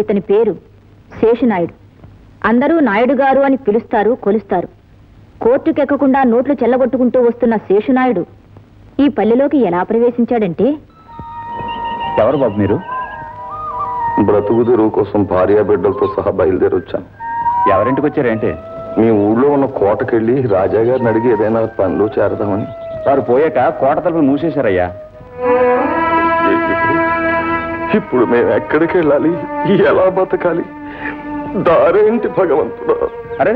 ఇతని పేరు శేషునాయుడు. అందరూ నాయుడు గారు అని పిలుస్తారు, కొలుస్తారు. కోర్టుకెక్కకుండా నోట్లు చెల్లగొట్టుకుంటూ వస్తున్న శేషునాయుడు ఈ పల్లెలోకి ఎలా ప్రవేశించాడంటే... ఎవరు బాబు మీరు? బ్రతుకు తెరువు కోసం భార్యా బిడ్డలతో సహా బయలుదేరి వచ్చాను. ఎవరింటికి వచ్చారేంటి? మీ ఊళ్ళో ఉన్న కోటకెళ్ళి రాజాగారిని అడిగి ఏదైనా పనిలో చేరదామని. వారు పోయాక కోట తలుపులు మూసేశారయ్యా. ఇప్పుడు మేము ఎక్కడికి వెళ్ళాలి, ఎలా బతకాలి? దారేంటి భగవంతుడా? అరే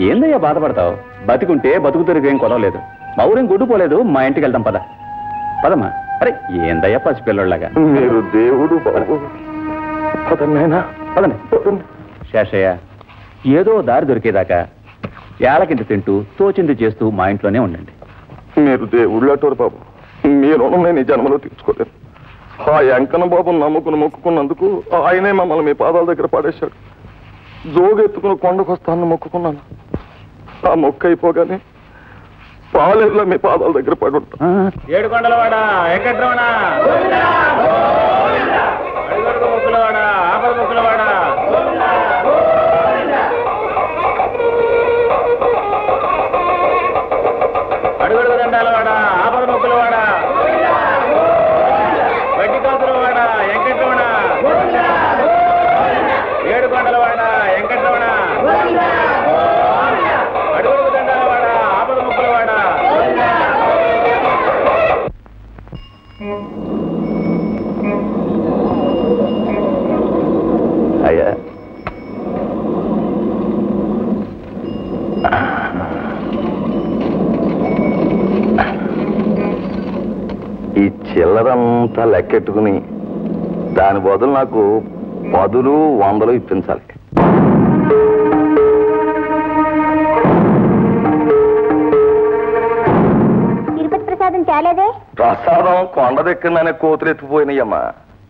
ఏందయ్యా బాధపడతావు? బతికుంటే బతుకు తిరిగేం కొనలేదు. మా ఊరేం గుడ్డుపోలేదు. మా ఇంటికి వెళ్దాం, పద పదమ్మా. అరే ఏందయ్యా పసిపిల్లలాగా? మీరు దేవుడు బాబు. పదండి పదండి. శేషయ్య, ఏదో దారి దొరికేదాకా ఏళ్ళకింత తింటూ తోచింది చేస్తూ మా ఇంట్లోనే ఉండండి. మీరు దేవుళ్ళటోరు బాబు. మీ రుణం నేను ఈ జన్మలో తీర్చుకోలేను. ఆ వెంకన్న బాబుని నమ్ముకుని మొక్కుకున్నందుకు ఆయనే మమ్మల్ని మీ పాదాల దగ్గర పడేశాడు. జోగెత్తుకుని కొండకొస్తానని మొక్కుకున్నాను. ఆ మొక్క అయిపోగానే పాలేరులో మీ పాదాల దగ్గర పడి ఉంటా. ఏడుకొండలవాడ వెంకట్రమణ, ముక్కులవాడ, ఆపద ముక్కులవాడ, అడుగడుగు దండాలవాడ, ఆపద ముక్కులవాడ, వడ్డీ కాసులవాడ వెంకట్రమణ, ఏడుకొండలవాడ వెంకట్రమణ, అడుగడుగు దండాలవాడ, ఆపద ముక్కులవాడ. అయ్యా, ఈ చిల్లరంతా లెక్కెట్టుకుని దాని బదులు నాకు 10, 100 ఇప్పించాలి. తిరుపతి ప్రసాదం చాలేదే? ప్రసాదం కొండ దగ్గరనే కోతులు ఎత్తుకుపోయినాయమ్మా.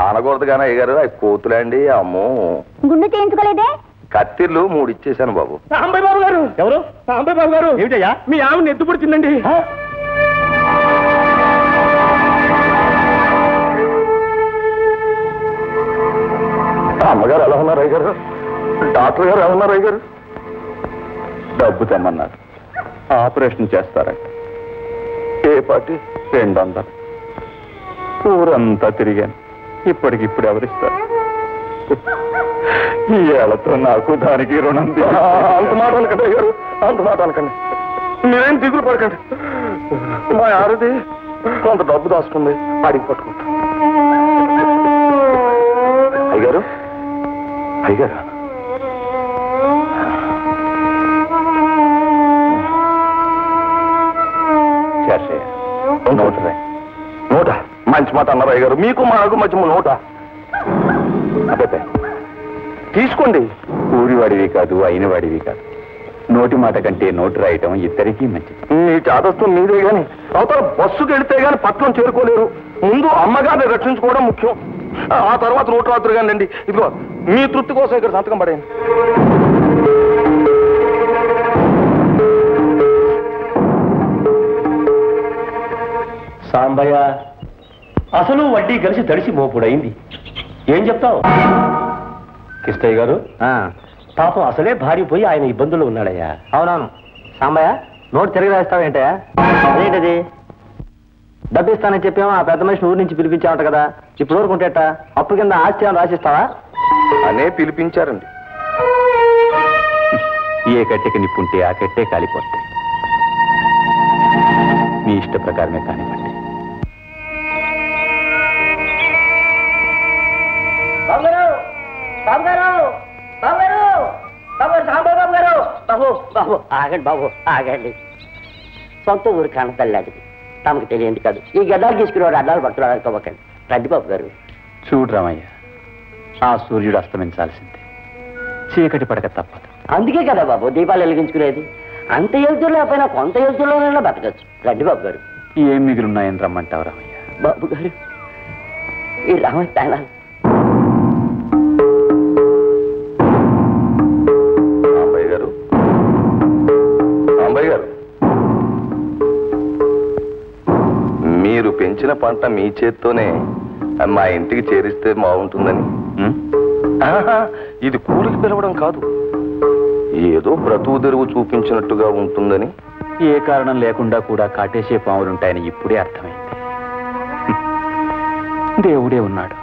అనకూడదు కానీ అయ్యారు, అవి కోతులండి. అమ్మో, గుండు చేయించుకోలేదే? కత్తిర్లు 3 ఇచ్చేశాను బాబు. సాంబయ్య బాబు గారు. ఎవరు? సాంబయ్య బాబు గారు. ఏమిటయ్యా? మీ ఆమెను ఎత్తుపడుతుందండి. అమ్మగారు ఎలా ఉన్నారు అయ్యారు? డాక్టర్ గారు ఎలా ఉన్నారు అయ్యారు? డబ్బు తెమ్మన్నారు. ఆపరేషన్ చేస్తారట. ఏ పార్టీ? 200. ఊరంతా తిరిగాను. ఇప్పటికిప్పుడు ఎవరిస్తారు? ఈ ఏళ్లతో నాకు దానికి రుణం. అంత మాట అనకండి అయ్యారు, అంత మాట అనకండి. మీరేం దిగులు పడకండి. మా ఆరది కొంత డబ్బు దాచుకుంది, అడిగి పట్టుకుంటా. అయ్యారు అయ్యారు నోట మంచి మాట అన్నారు అయ్యారు. మీకు మాకు మధ్య నోట. అదే తీసుకోండి. ఊరివాడివి కాదు, అయిన వాడివి కాదు. నోటి మాట కంటే నోటు రాయటం ఇద్దరికీ మంచిది. మీ చాదస్తం మీదే గాని అవతల బస్సుకి వెళితే గాని పట్నం చేరుకోలేరు. ముందు అమ్మగారిని రక్షించుకోవడం ముఖ్యం. ఆ తర్వాత నోటు రాత్రులు కానివ్వండి. ఇదిగో మీ తృప్తి కోసం ఇక్కడ సంతకం పడేయండి. సాంబయ్య, అసలు వడ్డీ కలిసి తడిసి మోపుడైంది. ఏం చెప్తావు? కిష్టయ్య గారు, పాపం అసలే భారీపోయి ఆయన ఇబ్బందులు ఉన్నాడయ్యా. అవునవును. సాంబయ్య, నోటు తిరిగి రాస్తావేంటయా? అదేంటది? డబ్బు ఇస్తానని చెప్పాము. ఆ పెద్ద మనిషిని ఊరి నుంచి పిలిపించామంట కదా. ఇప్పుడు ఊరుకుంటేట అప్పు కింద ఆస్తి రాసిస్తావా? అనే పిలిపించారండి. ఏ కట్టెకి నిప్పుంటే ఆ కట్టే కాలిపోతాయి. మీ ఇష్ట ప్రకారమే కానివ్వండి. బాబు బాబు ఆగండి, బాబు ఆగండి. సొంత ఊరు కనతల్లాడిది, తమకు తెలియంది కాదు. ఈ గడ్డాలు తీసుకునేవాడు అడ్డాలు పట్టుకురాడు అనుకోకండి. రండి బాబు గారు. చూడు రామయ్య, ఆ సూర్యుడు అస్తమించాల్సిందే. చీకటి పడక తప్పదు. అందుకే కదా బాబు దీపాలు వెలిగించుకునేది. అంత ఎదురు లేకపోయినా కొంత ఎదురులోనైనా బతకచ్చు. రండి బాబు గారు. ఏం మిగిలిన్నాయని రమ్మంటావు రామయ్య? బాబు గారు, ఈ రామయ్య ప్రాణాలు. రాంబయ్య గారు, రాంబయ్య గారు, మీరు పెంచిన పంట మీ చేత్తోనే మా ఇంటికి చేరిస్తే బాగుంటుందని. ఇది కూలికి పిలవడం కాదు, ఏదో బ్రతుకు తెరువు చూపించినట్టుగా ఉంటుందని. ఏ కారణం లేకుండా కూడా కాటేసే పాములుంటాయని ఇప్పుడే అర్థమైంది. దేవుడే ఉన్నాడు.